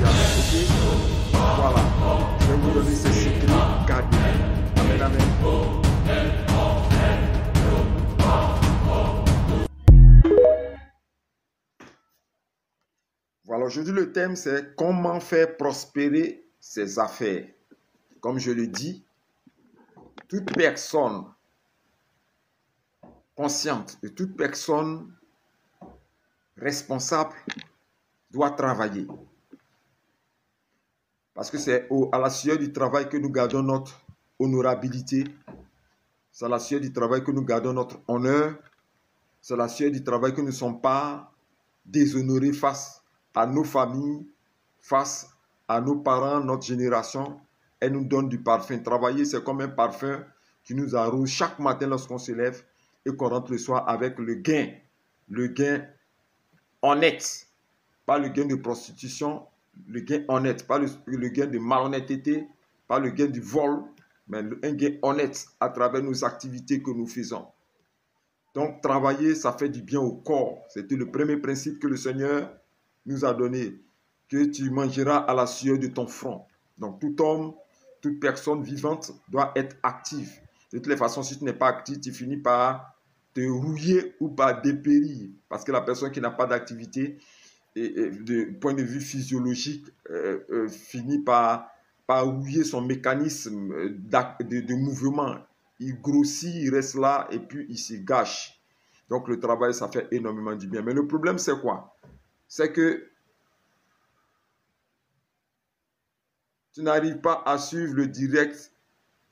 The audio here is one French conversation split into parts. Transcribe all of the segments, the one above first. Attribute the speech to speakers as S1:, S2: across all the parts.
S1: Ok? Voilà. Je vais vous donner ces secrets cadeaux. Amen, amen. Voilà, aujourd'hui le thème c'est comment faire prospérer ses affaires. Comme je le dis, toute personne consciente et toute personne responsable doit travailler. Parce que c'est à la sueur du travail que nous gardons notre honorabilité. C'est à la sueur du travail que nous gardons notre honneur. C'est à la sueur du travail que nous ne sommes pas déshonorés face à nos familles, face à nos parents, notre génération. Elle nous donne du parfum. Travailler, c'est comme un parfum qui nous arrose chaque matin lorsqu'on se lève et qu'on rentre le soir avec le gain honnête. Pas le gain de prostitution, le gain honnête, pas le gain de malhonnêteté, pas le gain du vol, mais un gain honnête à travers nos activités que nous faisons. Donc, travailler, ça fait du bien au corps. C'était le premier principe que le Seigneur nous a donné, que tu mangeras à la sueur de ton front. Donc, tout homme, toute personne vivante doit être active. De toutes les façons, si tu n'es pas actif, tu finis par te rouiller ou par dépérir. Parce que la personne qui n'a pas d'activité, du point de vue physiologique, finit par rouiller son mécanisme de mouvement. Il grossit, il reste là et puis il se gâche. Donc le travail, ça fait énormément du bien. Mais le problème, c'est quoi? C'est que tu n'arrives pas à suivre le direct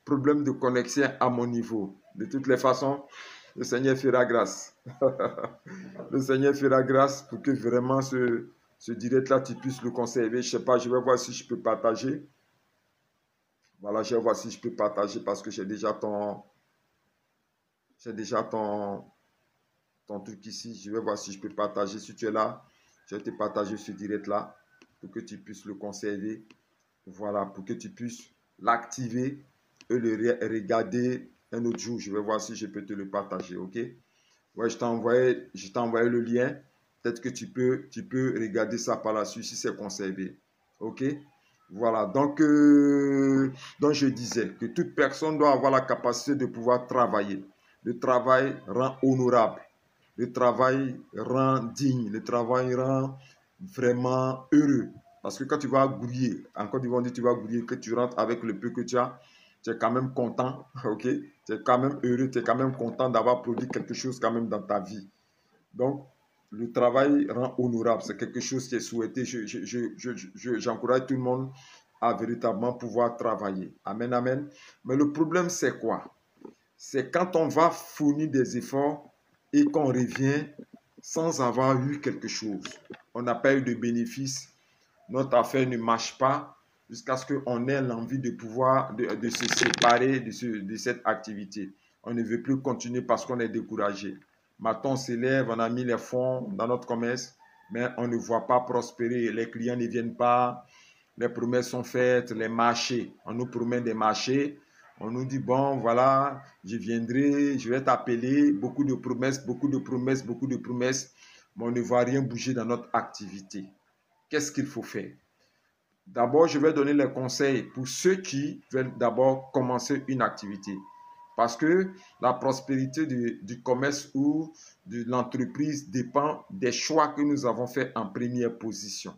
S1: problème de connexion à mon niveau. De toutes les façons, le Seigneur fera grâce. Le Seigneur fera grâce pour que vraiment ce direct-là, tu puisses le conserver. Je ne sais pas, je vais voir si je peux partager. Voilà, je vais voir si je peux partager parce que j'ai déjà ton truc ici. Je vais voir si je peux partager. Si tu es là, je vais te partager ce direct-là pour que tu puisses le conserver. Voilà, pour que tu puisses l'activer et le regarder un autre jour. Je vais voir si je peux te le partager, ok? Ouais, je t'ai envoyé le lien. Peut-être que tu peux regarder ça par la suite si c'est conservé. Ok? Voilà. Donc je disais que toute personne doit avoir la capacité de pouvoir travailler. Le travail rend honorable. Le travail rend digne. Le travail rend vraiment heureux. Parce que quand tu vas grouiller, en Côte d'Ivoire, tu vas grouiller, que tu rentres avec le peu que tu as, tu es quand même content, ok? Tu es quand même heureux, tu es quand même content d'avoir produit quelque chose quand même dans ta vie. Donc, le travail rend honorable, c'est quelque chose qui est souhaité. J'encourage tout le monde à véritablement pouvoir travailler. Amen, amen. Mais le problème, c'est quoi? C'est quand on va fournir des efforts et qu'on revient sans avoir eu quelque chose. On n'a pas eu de bénéfice, notre affaire ne marche pas, jusqu'à ce qu'on ait l'envie de pouvoir de se séparer de cette activité. On ne veut plus continuer parce qu'on est découragé. Maintenant, on s'élève, on a mis les fonds dans notre commerce, mais on ne voit pas prospérer. Les clients ne viennent pas, les promesses sont faites, les marchés. On nous promet des marchés. On nous dit, bon, voilà, je viendrai, je vais t'appeler. Beaucoup de promesses, beaucoup de promesses, beaucoup de promesses. Mais on ne voit rien bouger dans notre activité. Qu'est-ce qu'il faut faire? D'abord, je vais donner les conseils pour ceux qui veulent d'abord commencer une activité. Parce que la prospérité du commerce ou de l'entreprise dépend des choix que nous avons faits en première position.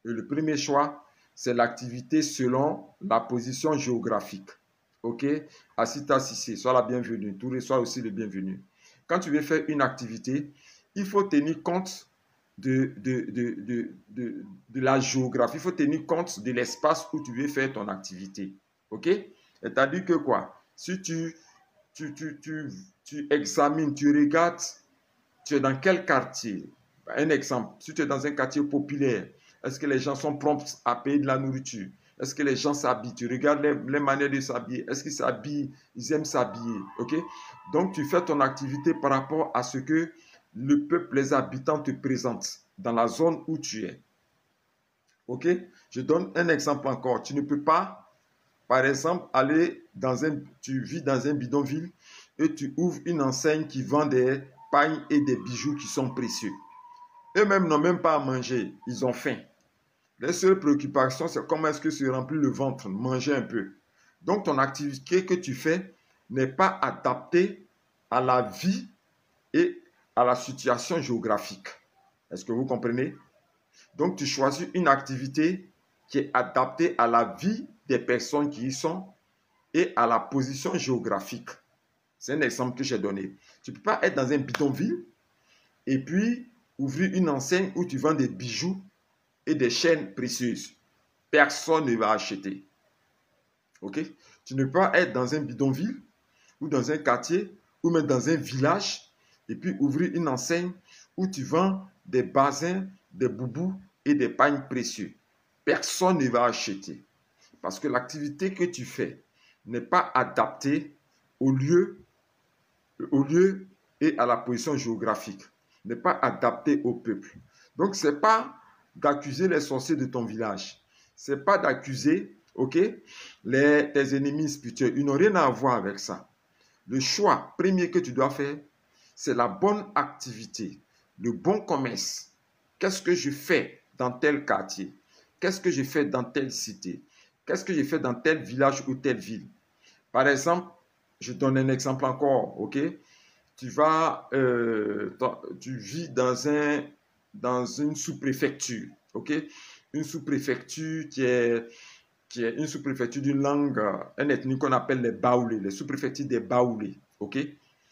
S1: Et le premier choix, c'est l'activité selon la position géographique. Ok? Asita Sissé, sois la bienvenue. Touré, sois aussi le bienvenu. Quand tu veux faire une activité, il faut tenir compte de la géographie. Il faut tenir compte de l'espace où tu veux faire ton activité. OK? C'est-à-dire que quoi? Si tu examines, tu regardes, tu es dans quel quartier? Un exemple, si tu es dans un quartier populaire, est-ce que les gens sont prompts à payer de la nourriture? Est-ce que les gens s'habillent? Tu regardes les manières de s'habiller. Est-ce qu'ils s'habillent? Ils aiment s'habiller. OK? Donc, tu fais ton activité par rapport à ce que le peuple, les habitants te présentent dans la zone où tu es. Ok? Je donne un exemple encore. Tu ne peux pas, par exemple, tu vis dans un bidonville et tu ouvres une enseigne qui vend des pagnes et des bijoux qui sont précieux. Eux-mêmes n'ont même pas à manger. Ils ont faim. Les seules préoccupations, c'est comment est-ce que se remplit le ventre, manger un peu. Donc, ton activité que tu fais n'est pas adaptée à la vie et à la situation géographique. Est-ce que vous comprenez? Donc, tu choisis une activité qui est adaptée à la vie des personnes qui y sont et à la position géographique. C'est un exemple que j'ai donné. Tu ne peux pas être dans un bidonville et puis ouvrir une enseigne où tu vends des bijoux et des chaînes précieuses. Personne ne va acheter. Ok? Tu ne peux pas être dans un bidonville ou dans un quartier ou même dans un village et puis ouvrir une enseigne où tu vends des basins, des boubous et des pagnes précieux. Personne ne va acheter parce que l'activité que tu fais n'est pas adaptée au lieu et à la position géographique, n'est pas adaptée au peuple. Donc, ce n'est pas d'accuser les sorciers de ton village. Ce n'est pas d'accuser, ok, tes ennemis spirituels. Ils n'ont rien à voir avec ça. Le choix premier que tu dois faire, c'est la bonne activité, le bon commerce. Qu'est-ce que je fais dans tel quartier? Qu'est-ce que je fais dans telle cité? Qu'est-ce que je fais dans tel village ou telle ville? Par exemple, je donne un exemple encore, ok? Tu vis dans une sous-préfecture, ok? Une sous-préfecture qui est une sous-préfecture d'une langue, une ethnie qu'on appelle les Baoulés, les sous-préfectures des Baoulés, ok?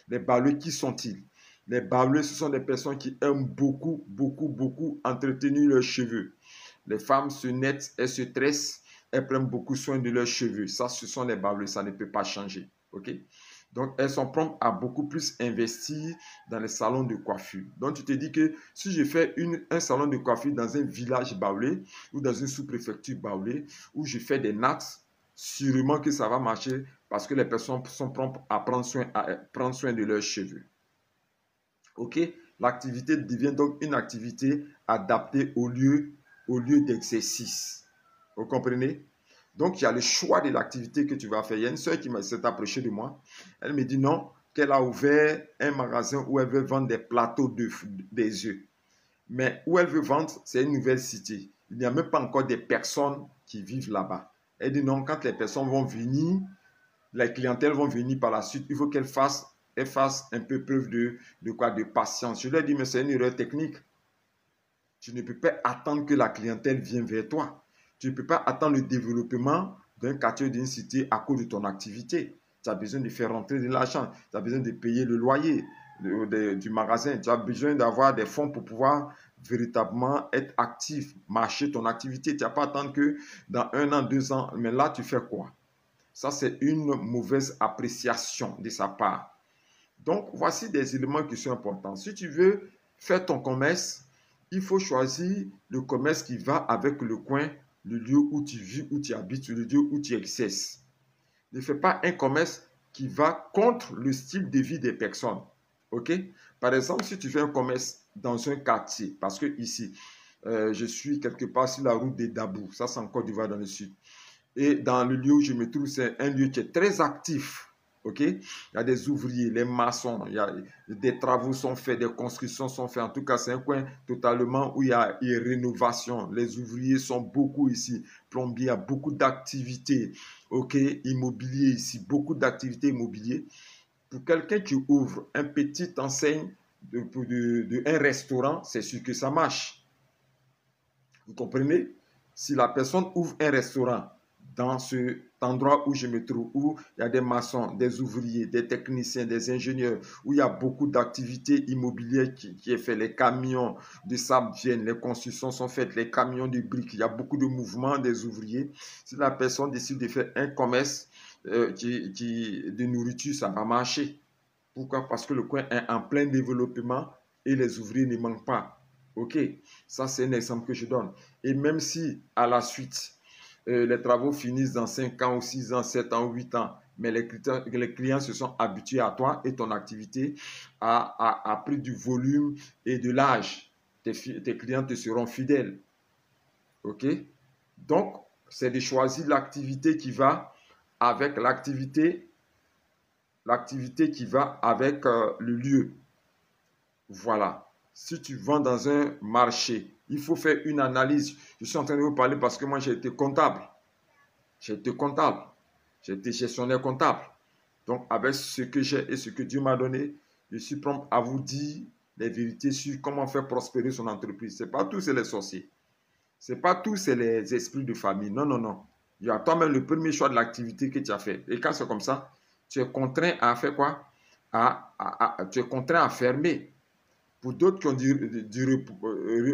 S1: Les Baoulés, qui sont-ils? Les Baoulés, ce sont des personnes qui aiment beaucoup, beaucoup, beaucoup entretenir leurs cheveux. Les femmes se nettent, elles se tressent, elles prennent beaucoup soin de leurs cheveux. Ça, ce sont les Baoulés, ça ne peut pas changer, ok? Donc, elles sont promptes à beaucoup plus investir dans les salons de coiffure. Donc, tu te dis que si je fais un salon de coiffure dans un village baoulé ou dans une sous-préfecture baoulée où je fais des nattes, sûrement que ça va marcher parce que les personnes sont promptes à prendre soin de leurs cheveux. OK? L'activité devient donc une activité adaptée au lieu d'exercice. Vous comprenez? Donc, il y a le choix de l'activité que tu vas faire. Il y a une soeur qui s'est approchée de moi. Elle me dit non, qu'elle a ouvert un magasin où elle veut vendre des plateaux des œufs. Mais où elle veut vendre, c'est une nouvelle cité. Il n'y a même pas encore des personnes qui vivent là-bas. Elle dit non, quand les personnes vont venir, les clientèles vont venir par la suite, il faut qu'elle fasse un peu preuve de patience. Je lui ai dit, mais c'est une erreur technique. Tu ne peux pas attendre que la clientèle vienne vers toi. Tu ne peux pas attendre le développement d'un quartier, d'une cité à cause de ton activité. Tu as besoin de faire rentrer de l'argent. Tu as besoin de payer le loyer du magasin. Tu as besoin d'avoir des fonds pour pouvoir véritablement être actif, marcher ton activité. Tu n'as pas attendre que dans 1 an, 2 ans, mais là, tu fais quoi? Ça, c'est une mauvaise appréciation de sa part. Donc, voici des éléments qui sont importants. Si tu veux faire ton commerce, il faut choisir le commerce qui va avec le coin, le lieu où tu vis, où tu habites, le lieu où tu exerces. Ne fais pas un commerce qui va contre le style de vie des personnes. OK? Par exemple, si tu fais un commerce dans un quartier, parce que ici, je suis quelque part sur la route des Dabou, ça c'est en Côte d'Ivoire dans le sud. Et dans le lieu où je me trouve, c'est un lieu qui est très actif. OK? Il y a des ouvriers, les maçons, des travaux sont faits, des constructions sont faites. En tout cas, c'est un coin totalement où il y a une rénovation. Les ouvriers sont beaucoup ici. Plombier, il y a beaucoup d'activités. OK? Immobilier ici, beaucoup d'activités immobilières. Pour quelqu'un qui ouvre un petit enseigne un restaurant, c'est sûr que ça marche. Vous comprenez? Si la personne ouvre un restaurant dans cet endroit où je me trouve, où il y a des maçons, des ouvriers, des techniciens, des ingénieurs, où il y a beaucoup d'activités immobilières qui est fait, les camions de sable viennent, les constructions sont faites, les camions de briques, il y a beaucoup de mouvements des ouvriers. Si la personne décide de faire un commerce de nourriture, ça va marcher. Pourquoi? Parce que le coin est en plein développement et les ouvriers ne manquent pas. OK, ça c'est un exemple que je donne. Et même si à la suite, les travaux finissent dans 5 ans ou 6 ans, 7 ans, 8 ans, mais les clients se sont habitués à toi et ton activité a pris du volume et de l'âge. Tes clients te seront fidèles. OK? Donc, c'est de choisir l'activité qui va avec l'activité qui va avec le lieu. Voilà. Si tu vends dans un marché, Il faut faire une analyse. Je suis en train de vous parler parce que moi, j'ai été comptable. J'ai été gestionnaire comptable. Donc, avec ce que j'ai et ce que Dieu m'a donné, je suis prompt à vous dire les vérités sur comment faire prospérer son entreprise. Ce n'est pas tout, c'est les sorciers. Ce n'est pas tout, c'est les esprits de famille. Non, non, non. Il y a toi-même le premier choix de l'activité que tu as fait. Et quand c'est comme ça, tu es contraint à faire quoi? Tu es contraint à fermer. Pour d'autres qui ont du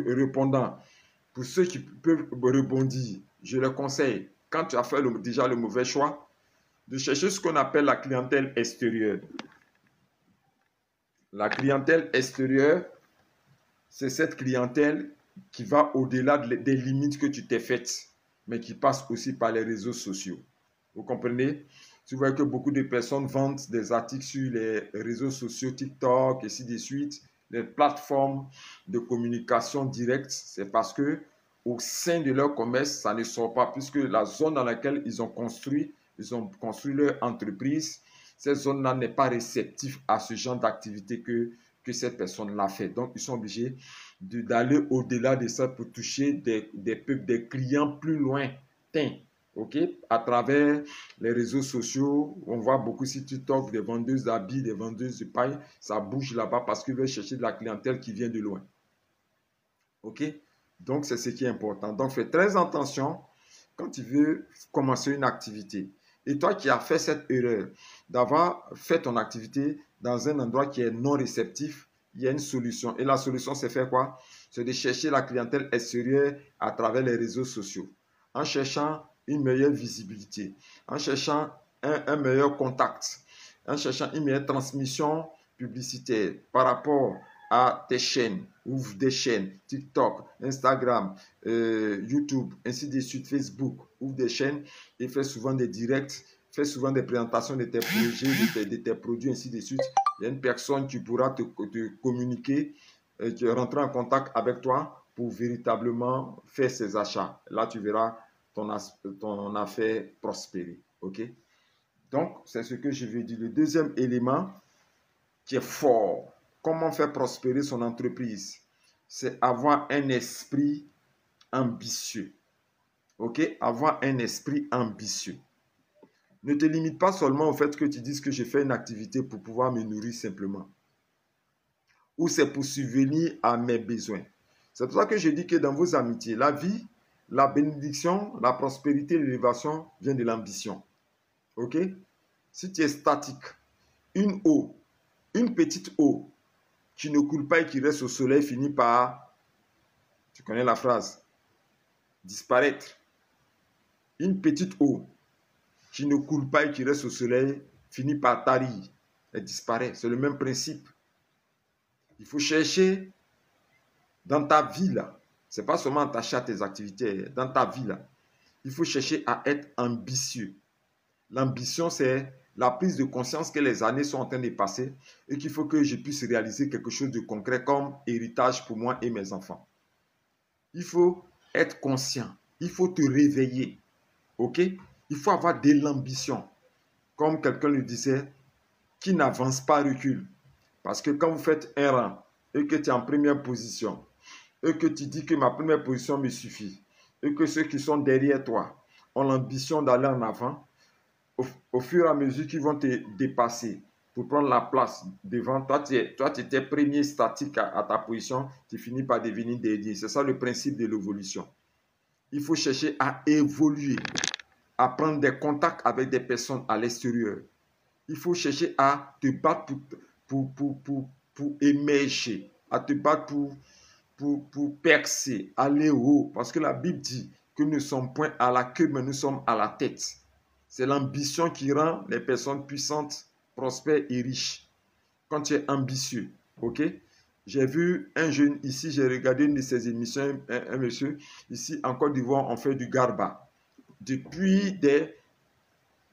S1: répondant, pour ceux qui peuvent rebondir, je les conseille, quand tu as fait déjà le mauvais choix, de chercher ce qu'on appelle la clientèle extérieure. La clientèle extérieure, c'est cette clientèle qui va au-delà des limites que tu t'es faites, mais qui passe aussi par les réseaux sociaux. Vous comprenez? Tu vois que beaucoup de personnes vendent des articles sur les réseaux sociaux, TikTok, et ainsi de suite, les plateformes de communication directe. C'est parce que au sein de leur commerce, ça ne sort pas, puisque la zone dans laquelle ils ont construit leur entreprise, cette zone-là n'est pas réceptive à ce genre d'activité que cette personne-là fait. Donc, ils sont obligés d'aller au-delà de ça pour toucher des clients plus lointains. OK? À travers les réseaux sociaux, on voit beaucoup sur TikTok des vendeuses d'habits, des vendeuses de paille. Ça bouge là-bas parce qu'ils veulent chercher de la clientèle qui vient de loin. OK? Donc, c'est ce qui est important. Donc, fais très attention quand tu veux commencer une activité. Et toi qui as fait cette erreur d'avoir fait ton activité dans un endroit qui est non réceptif, il y a une solution. Et la solution, c'est faire quoi? C'est de chercher la clientèle extérieure à travers les réseaux sociaux. En cherchant une meilleure visibilité, en cherchant un meilleur contact, en cherchant une meilleure transmission publicitaire par rapport à tes chaînes, ouvre des chaînes, TikTok, Instagram, YouTube, ainsi de suite, Facebook, ouvre des chaînes et fais souvent des directs, fais souvent des présentations de tes projets, de tes produits, ainsi de suite. Il y a une personne qui pourra te communiquer, qui rentrer en contact avec toi pour véritablement faire ses achats. Là, tu verras ton affaire prospérer. OK? Donc, c'est ce que je veux dire. Le deuxième élément qui est fort, comment faire prospérer son entreprise, c'est avoir un esprit ambitieux. OK? Avoir un esprit ambitieux. Ne te limite pas seulement au fait que tu dises que je fais une activité pour pouvoir me nourrir simplement. Ou c'est pour subvenir à mes besoins. C'est pour ça que je dis que dans vos amitiés, la vie, la bénédiction, la prospérité, l'élévation vient de l'ambition. OK? Si tu es statique, une eau, une petite eau qui ne coule pas et qui reste au soleil finit par, tu connais la phrase, disparaître. Une petite eau qui ne coule pas et qui reste au soleil finit par tarir. Elle disparaît. C'est le même principe. Il faut chercher dans ta vie là. Ce n'est pas seulement attaché à tes activités. Dans ta vie là. Il faut chercher à être ambitieux. L'ambition, c'est la prise de conscience que les années sont en train de passer et qu'il faut que je puisse réaliser quelque chose de concret comme héritage pour moi et mes enfants. Il faut être conscient. Il faut te réveiller. OK? Il faut avoir de l'ambition. Comme quelqu'un le disait, qui n'avance pas recule. Parce que quand vous faites un rang et que tu es en première position et que tu dis que ma première position me suffit et que ceux qui sont derrière toi ont l'ambition d'aller en avant, au fur et à mesure qu'ils vont te dépasser pour prendre la place devant toi, tu étais premier statique à ta position, tu finis par devenir dernier. C'est ça le principe de l'évolution. Il faut chercher à évoluer, à prendre des contacts avec des personnes à l'extérieur. Il faut chercher à te battre pour émerger, à te battre pour percer, aller haut. Parce que la Bible dit que nous ne sommes point à la queue, mais nous sommes à la tête. C'est l'ambition qui rend les personnes puissantes, prospères et riches. Quand tu es ambitieux, ok? J'ai vu un jeune ici, j'ai regardé une de ses émissions, un monsieur, ici en Côte d'Ivoire, on fait du garba. Depuis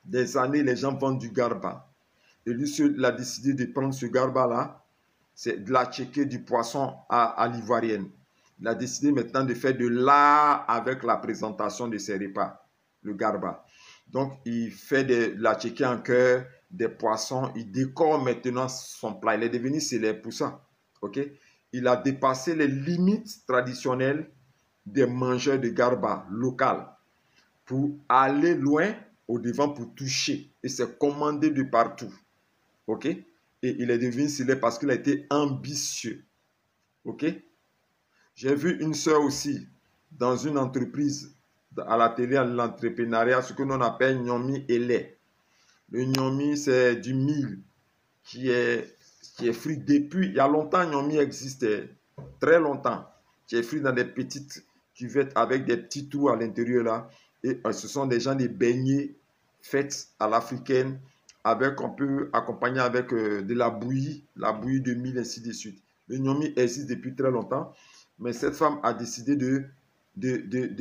S1: des années, les gens vendent du garba. Et lui, il a décidé de prendre ce garba-là, c'est de la checker du poisson à l'ivoirienne. Il a décidé maintenant de faire de l'art avec la présentation de ses repas, le garba. Donc, il fait de la checker en cœur, des poissons, il décore maintenant son plat. Il est devenu célèbre pour ça. OK? il a dépassé les limites traditionnelles des mangeurs de garba local pour aller loin au devant pour toucher. Et c'est commandé de partout. OK? Et il est devenu célèbre parce qu'il a été ambitieux. OK? J'ai vu une sœur aussi dans une entreprise à la télé, à l'entrepreneuriat, ce que l'on appelle Nyomi et lait. Le Nyomi, c'est du mil qui est frit depuis, il y a longtemps, Nyomi existait, très longtemps, qui est frit dans des petites cuvettes avec des petits trous à l'intérieur là. Et ce sont des gens des beignets faits à l'africaine, avec, on peut accompagner avec de la bouillie de mil, ainsi de suite. Le Nyomi existe depuis très longtemps, mais cette femme a décidé de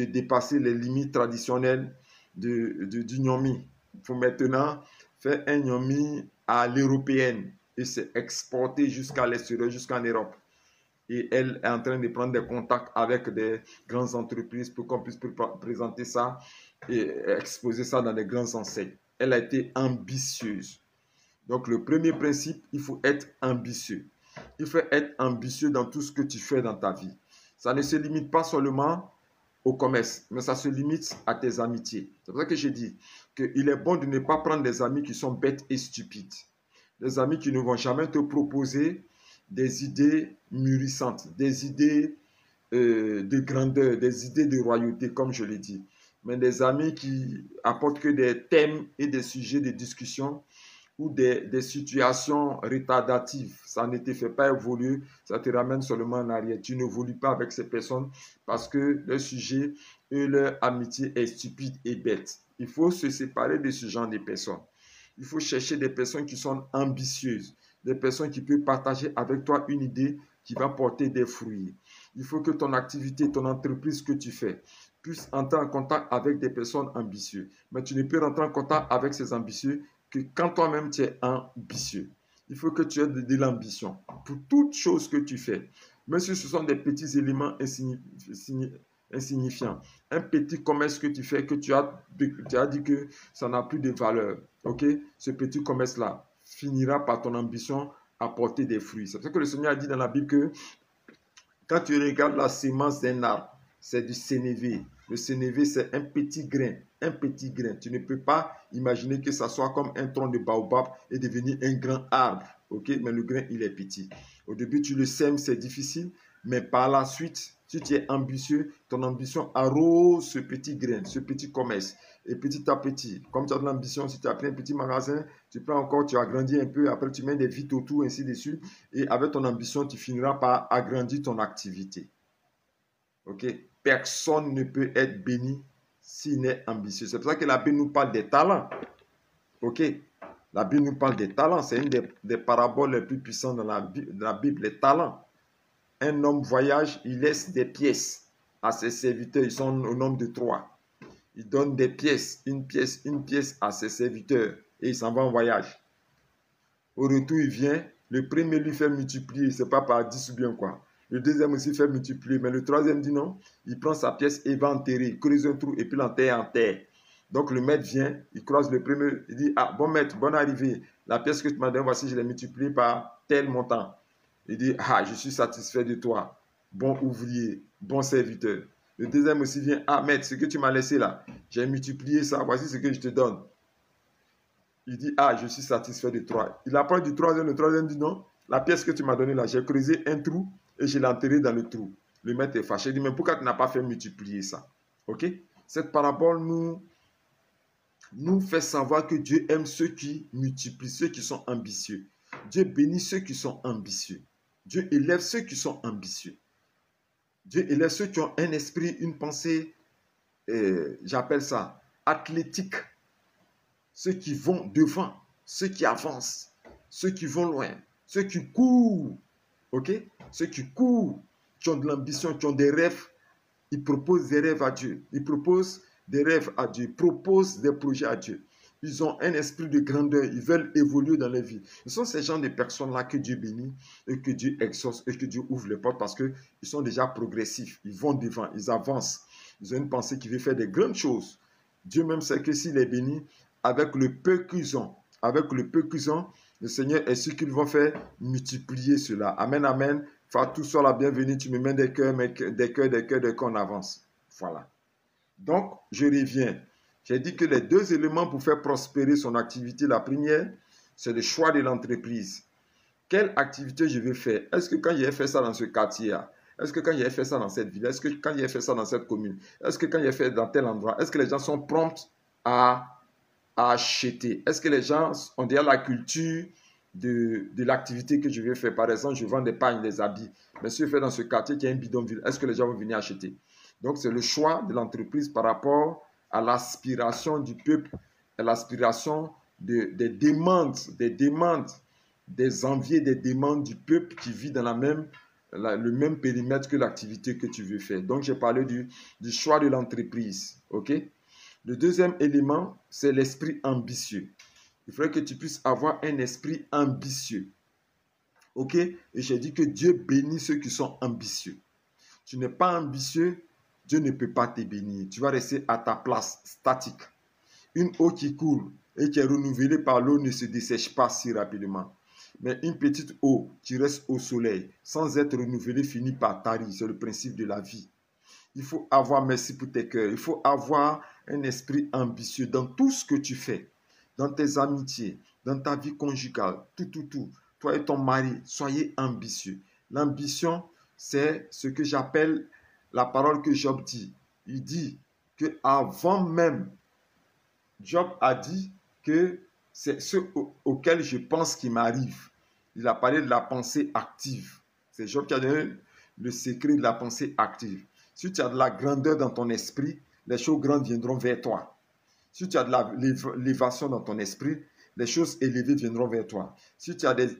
S1: dépasser les limites traditionnelles du Nyomi. Il faut maintenant faire un Nyomi à l'européenne et s'est exporté jusqu'à l'extérieur, jusqu'en Europe. Et elle est en train de prendre des contacts avec des grandes entreprises pour qu'on puisse présenter ça et exposer ça dans des grandes enseignes. Elle a été ambitieuse. Donc le premier principe, il faut être ambitieux. Il faut être ambitieux dans tout ce que tu fais dans ta vie. Ça ne se limite pas seulement au commerce, mais ça se limite à tes amitiés. C'est pour ça que je dis qu'il est bon de ne pas prendre des amis qui sont bêtes et stupides. Des amis qui ne vont jamais te proposer des idées mûrissantes, des idées de grandeur, des idées de royauté, comme je l'ai dit. Mais des amis qui apportent que des thèmes et des sujets de discussion ou des situations retardatives. Ça ne te fait pas évoluer, ça te ramène seulement en arrière. Tu n'évolues pas avec ces personnes parce que leur sujet et leur amitié est stupide et bête. Il faut se séparer de ce genre de personnes. Il faut chercher des personnes qui sont ambitieuses, des personnes qui peuvent partager avec toi une idée qui va porter des fruits. Il faut que ton activité, ton entreprise que tu fais puisse entrer en contact avec des personnes ambitieuses. Mais tu ne peux rentrer en contact avec ces ambitieux que quand toi-même tu es ambitieux. Il faut que tu aies de l'ambition pour toute chose que tu fais. Même si ce sont des petits éléments insignifiants. Un petit commerce que tu fais, que tu as dit que ça n'a plus de valeur. Ok? Ce petit commerce-là finira par ton ambition à porter des fruits. C'est pour ça que le Seigneur a dit dans la Bible que quand tu regardes la sémence d'un arbre, c'est du sénévé. Le sénévé, c'est un petit grain. Un petit grain. Tu ne peux pas imaginer que ça soit comme un tronc de baobab et devenir un grand arbre. Ok? Mais le grain, il est petit. Au début, tu le sèmes, c'est difficile. Mais par la suite, si tu es ambitieux, ton ambition arrose ce petit grain, ce petit commerce. Et petit à petit, comme tu as de l'ambition, si tu as pris un petit magasin, tu prends encore, tu agrandis un peu, après tu mets des vitres autour, ainsi de suite. Et avec ton ambition, tu finiras par agrandir ton activité. Ok? Personne ne peut être béni s'il n'est ambitieux. C'est pour ça que la Bible nous parle des talents. Ok? La Bible nous parle des talents. C'est une des paraboles les plus puissantes dans la Bible, les talents. Un homme voyage, il laisse des pièces à ses serviteurs. Ils sont au nombre de 3. Il donne des pièces, une pièce à ses serviteurs et il s'en va en voyage. Au retour, il vient, le premier lui fait multiplier, c'est pas par 10 ou bien quoi. Le deuxième aussi fait multiplier, mais le troisième dit non, il prend sa pièce et va enterrer, il creuse un trou et puis l'enterre en terre. Donc le maître vient, il croise le premier, il dit, ah bon maître, bonne arrivée, la pièce que tu m'as donnée, voici, je l'ai multipliée par tel montant. Il dit, ah, je suis satisfait de toi, bon ouvrier, bon serviteur. Le deuxième aussi vient, ah maître, ce que tu m'as laissé là, j'ai multiplié ça, voici ce que je te donne. Il dit, ah, je suis satisfait de toi. Il approche du troisième, le troisième dit non, la pièce que tu m'as donnée là, j'ai creusé un trou et je l'ai enterré dans le trou. Le maître est fâché, il dit, mais pourquoi tu n'as pas fait multiplier ça? Ok? Cette parabole nous fait savoir que Dieu aime ceux qui multiplient, ceux qui sont ambitieux. Dieu bénit ceux qui sont ambitieux. Dieu élève ceux qui sont ambitieux. Dieu élève ceux qui ont un esprit, une pensée, j'appelle ça athlétique. Ceux qui vont devant, ceux qui avancent, ceux qui vont loin, ceux qui courent, ok? Ceux qui courent, qui ont de l'ambition, qui ont des rêves, ils proposent des rêves à Dieu. Ils proposent des rêves à Dieu, ils proposent des projets à Dieu. Ils ont un esprit de grandeur, ils veulent évoluer dans leur vie. Ce sont ces gens de personnes-là que Dieu bénit et que Dieu exauce et que Dieu ouvre les portes parce qu'ils sont déjà progressifs, ils vont devant, ils avancent. Ils ont une pensée qui veut faire des grandes choses. Dieu même sait que s'il est béni, avec le peu qu'ils ont, le Seigneur est sûr qu'ils vont faire multiplier cela. Amen, amen. Fatou, sois la bienvenue. Tu me mets des cœurs, des cœurs, on avance. Voilà. Donc, je reviens. J'ai dit que les deux éléments pour faire prospérer son activité, la première, c'est le choix de l'entreprise. Quelle activité je vais faire? Est-ce que quand j'ai fait ça dans ce quartier-là, est-ce que quand j'ai fait ça dans cette ville, est-ce que quand j'ai fait ça dans cette commune, est-ce que quand j'ai fait dans tel endroit, est-ce que les gens sont prompts à acheter? Est-ce que les gens ont déjà la culture de l'activité que je vais faire? Par exemple, je vends des pagnes, des habits. Mais si je fais dans ce quartier qui est un bidonville, est-ce que les gens vont venir acheter? Donc, c'est le choix de l'entreprise par rapport à l'aspiration du peuple, à l'aspiration des demandes, des envies, des demandes du peuple qui vit dans le même périmètre que l'activité que tu veux faire. Donc, j'ai parlé du choix de l'entreprise. OK? Le deuxième élément, c'est l'esprit ambitieux. Il faudrait que tu puisses avoir un esprit ambitieux. OK? Et j'ai dit que Dieu bénit ceux qui sont ambitieux. Tu n'es pas ambitieux, Dieu ne peut pas te bénir. Tu vas rester à ta place, statique. Une eau qui coule et qui est renouvelée par l'eau ne se dessèche pas si rapidement. Mais une petite eau qui reste au soleil, sans être renouvelée, finit par tarir. C'est le principe de la vie. Il faut avoir merci pour tes cœurs. Il faut avoir un esprit ambitieux dans tout ce que tu fais, dans tes amitiés, dans ta vie conjugale, tout. Toi et ton mari, soyez ambitieux. L'ambition, c'est ce que j'appelle la parole que Job dit. Il dit que avant même, Job a dit que c'est ce auquel je pense qui m'arrive. Il a parlé de la pensée active. C'est Job qui a donné le secret de la pensée active. Si tu as de la grandeur dans ton esprit, les choses grandes viendront vers toi. Si tu as de l'élévation dans ton esprit, les choses élevées viendront vers toi. Si tu as des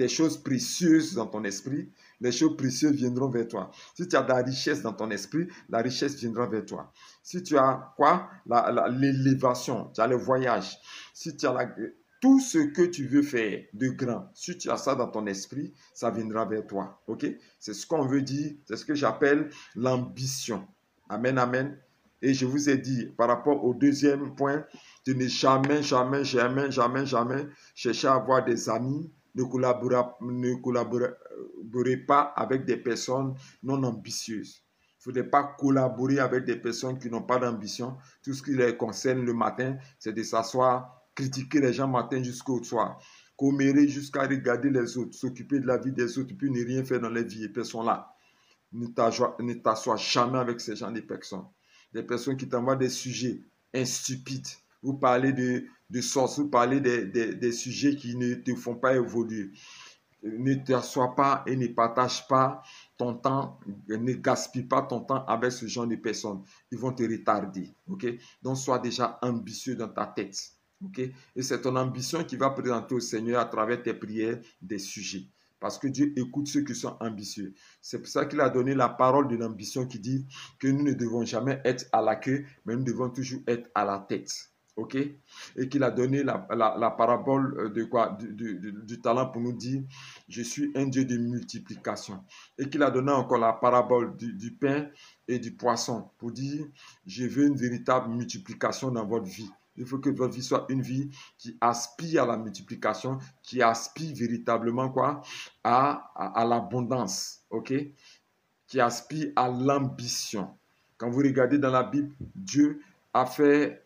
S1: choses précieuses dans ton esprit, les choses précieuses viendront vers toi. Si tu as de la richesse dans ton esprit, la richesse viendra vers toi. Si tu as quoi? L'élévation, tu as le voyage. Si tu as tout ce que tu veux faire de grand, si tu as ça dans ton esprit, ça viendra vers toi. OK? C'est ce qu'on veut dire, c'est ce que j'appelle l'ambition. Amen, amen. Et je vous ai dit, par rapport au deuxième point, de ne jamais chercher à avoir des amis, ne collaborez pas avec des personnes non ambitieuses. Il ne faudrait pas collaborer avec des personnes qui n'ont pas d'ambition. Tout ce qui les concerne le matin, c'est de s'asseoir, critiquer les gens matin jusqu'au soir, commérer jusqu'à regarder les autres, s'occuper de la vie des autres, puis ne rien faire dans les vies. Et personnes là. Ne t'assois jamais avec ces gens de personnes. Des personnes qui t'envoient des sujets instupides. Vous parlez de sources, vous parlez des sujets qui ne te font pas évoluer. Ne t'assois pas et ne partage pas ton temps, ne gaspille pas ton temps avec ce genre de personnes. Ils vont te retarder. Okay? Donc, sois déjà ambitieux dans ta tête. Okay? Et c'est ton ambition qui va présenter au Seigneur à travers tes prières des sujets. Parce que Dieu écoute ceux qui sont ambitieux. C'est pour ça qu'il a donné la parole de l'ambition qui dit que nous ne devons jamais être à la queue, mais nous devons toujours être à la tête. OK? Et qu'il a donné la parabole de quoi? Du talent pour nous dire, je suis un Dieu de multiplication. Et qu'il a donné encore la parabole du pain et du poisson pour dire, je veux une véritable multiplication dans votre vie. Il faut que votre vie soit une vie qui aspire à la multiplication, qui aspire véritablement quoi? À l'abondance, ok? Qui aspire à l'ambition. Quand vous regardez dans la Bible, Dieu a fait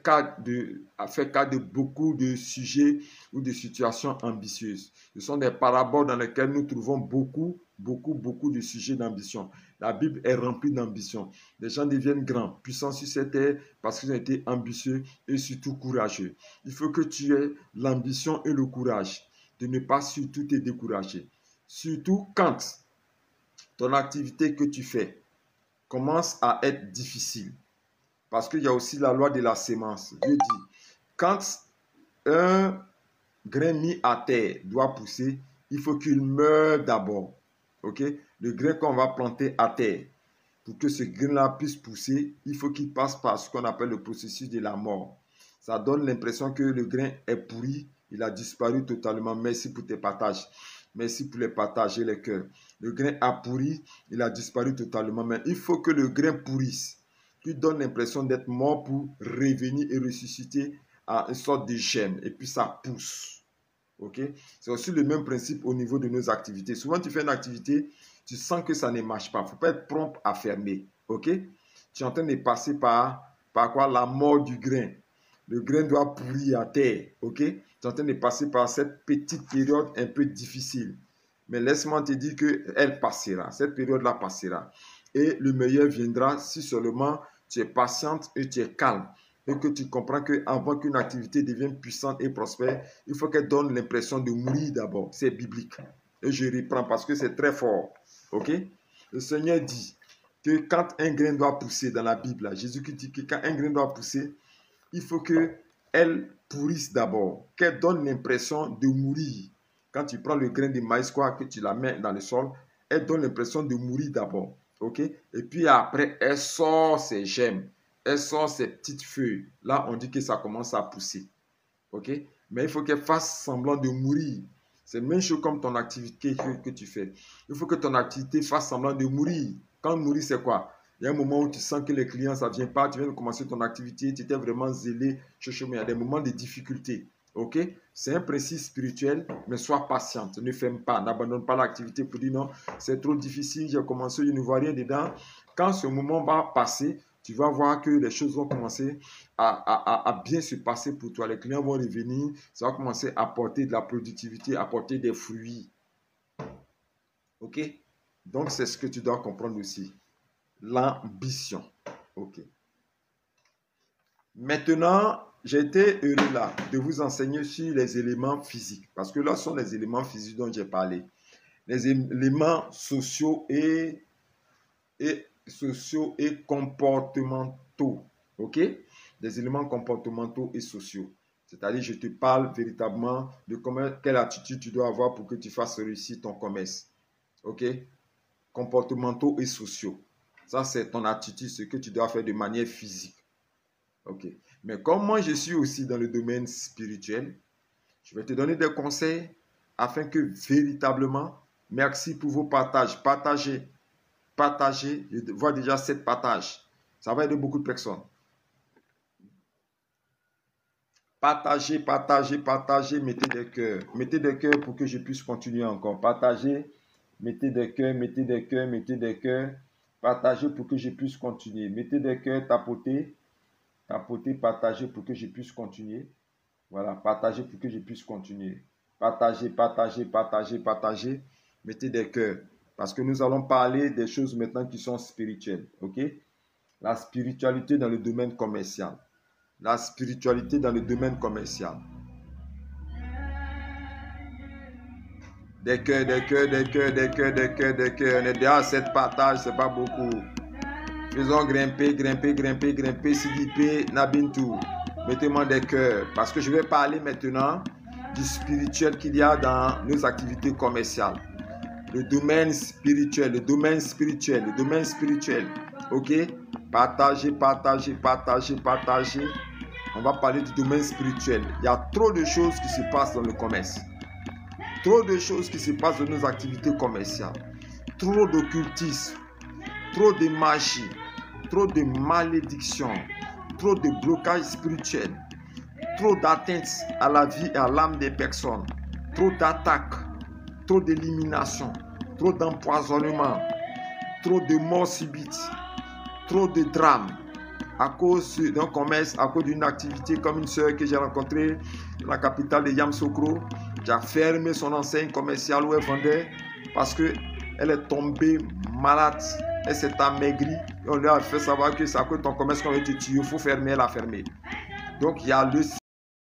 S1: cas de beaucoup de sujets ou de situations ambitieuses. Ce sont des paraboles dans lesquelles nous trouvons beaucoup de sujets d'ambition. La Bible est remplie d'ambition. Les gens deviennent grands, puissants sur cette terre parce qu'ils ont été ambitieux et surtout courageux. Il faut que tu aies l'ambition et le courage de ne pas surtout te décourager. Surtout quand ton activité que tu fais commence à être difficile. Parce qu'il y a aussi la loi de la sémence. Dieu dit, quand un grain mis à terre doit pousser, il faut qu'il meure d'abord. Okay? Le grain qu'on va planter à terre, pour que ce grain-là puisse pousser, il faut qu'il passe par ce qu'on appelle le processus de la mort. Ça donne l'impression que le grain est pourri, il a disparu totalement. Merci pour tes partages. Merci pour les partages et les cœurs. Le grain a pourri, il a disparu totalement. Mais il faut que le grain pourrisse, qui donne l'impression d'être mort pour revenir et ressusciter à une sorte de germe. Et puis ça pousse. Ok? C'est aussi le même principe au niveau de nos activités. Souvent, tu fais une activité, tu sens que ça ne marche pas. Il ne faut pas être prompt à fermer. Ok? Tu es en train de passer par quoi? La mort du grain. Le grain doit pourrir à terre. Ok? Tu es en train de passer par cette petite période un peu difficile. Mais laisse-moi te dire qu'elle passera. Cette période-là passera. Et le meilleur viendra si seulement tu es patiente et tu es calme. Et que tu comprends qu'avant qu'une activité devienne puissante et prospère, il faut qu'elle donne l'impression de mourir d'abord. C'est biblique. Et je reprends parce que c'est très fort. Ok? Le Seigneur dit que quand un grain doit pousser dans la Bible, Jésus-Christ dit que quand un grain doit pousser, il faut qu'elle pourrisse d'abord, qu'elle donne l'impression de mourir. Quand tu prends le grain de maïs, quoi, que tu la mets dans le sol, elle donne l'impression de mourir d'abord. Ok? Et puis après, elle sort ses gemmes. Elle sort ses petites feuilles. Là, on dit que ça commence à pousser. Ok? Mais il faut qu'elle fasse semblant de mourir. C'est la même chose comme ton activité que tu fais. Il faut que ton activité fasse semblant de mourir. Quand mourir, c'est quoi? Il y a un moment où tu sens que les clients, ça ne vient pas. Tu viens de commencer ton activité. Tu étais vraiment zélé. Mais il y a des moments de difficulté. Ok? C'est un principe spirituel, mais sois patiente. Ne ferme pas. N'abandonne pas l'activité pour dire non, c'est trop difficile. J'ai commencé, je ne vois rien dedans. Quand ce moment va passer, tu vas voir que les choses vont commencer à bien se passer pour toi. Les clients vont revenir, ça va commencer à apporter de la productivité, à apporter des fruits. Ok? Donc, c'est ce que tu dois comprendre aussi. L'ambition. Ok. Maintenant, j'ai été heureux là de vous enseigner sur les éléments physiques. Parce que là, ce sont les éléments physiques dont j'ai parlé. Les éléments sociaux et comportementaux. Ok? Des éléments comportementaux et sociaux. C'est-à-dire, je te parle véritablement de quelle attitude tu dois avoir pour que tu fasses réussir ton commerce. Ok? Comportementaux et sociaux. Ça, c'est ton attitude, ce que tu dois faire de manière physique. Ok? Mais comme moi, je suis aussi dans le domaine spirituel, je vais te donner des conseils afin que véritablement, merci pour vos partages. Partagez. Je vois déjà 7 partages. Ça va aider beaucoup de personnes. Partagez, mettez des cœurs. Mettez des cœurs pour que je puisse continuer encore. Partagez, mettez des cœurs. Partagez pour que je puisse continuer. Mettez des cœurs, tapotez, partagez pour que je puisse continuer. Voilà, partagez pour que je puisse continuer. Partagez. Mettez des cœurs. Parce que nous allons parler des choses maintenant qui sont spirituelles. Ok? La spiritualité dans le domaine commercial. La spiritualité dans le domaine commercial. Des cœurs. On est déjà à 7 partages, c'est pas beaucoup. Faisons grimper, Sidipe, Nabintou. Mettez-moi des cœurs. Parce que je vais parler maintenant du spirituel qu'il y a dans nos activités commerciales. Le domaine spirituel. Ok? Partagez. On va parler du domaine spirituel. Il y a trop de choses qui se passent dans le commerce. Trop de choses qui se passent dans nos activités commerciales. Trop d'occultisme. Trop de magie. Trop de malédiction. Trop de blocage spirituel. Trop d'atteintes à la vie et à l'âme des personnes. Trop d'attaques. Trop d'élimination. Trop d'empoisonnement. Trop de morts subites. Trop de drames. À cause d'un commerce, à cause d'une activité comme une soeur que j'ai rencontrée dans la capitale de Yamoussoukro, qui a fermé son enseigne commerciale où elle vendait parce qu'elle est tombée malade, elle s'est amaigrie et on lui a fait savoir que c'est à cause de ton commerce qu'on va te tuer, il faut fermer, elle a fermé. Donc il y a le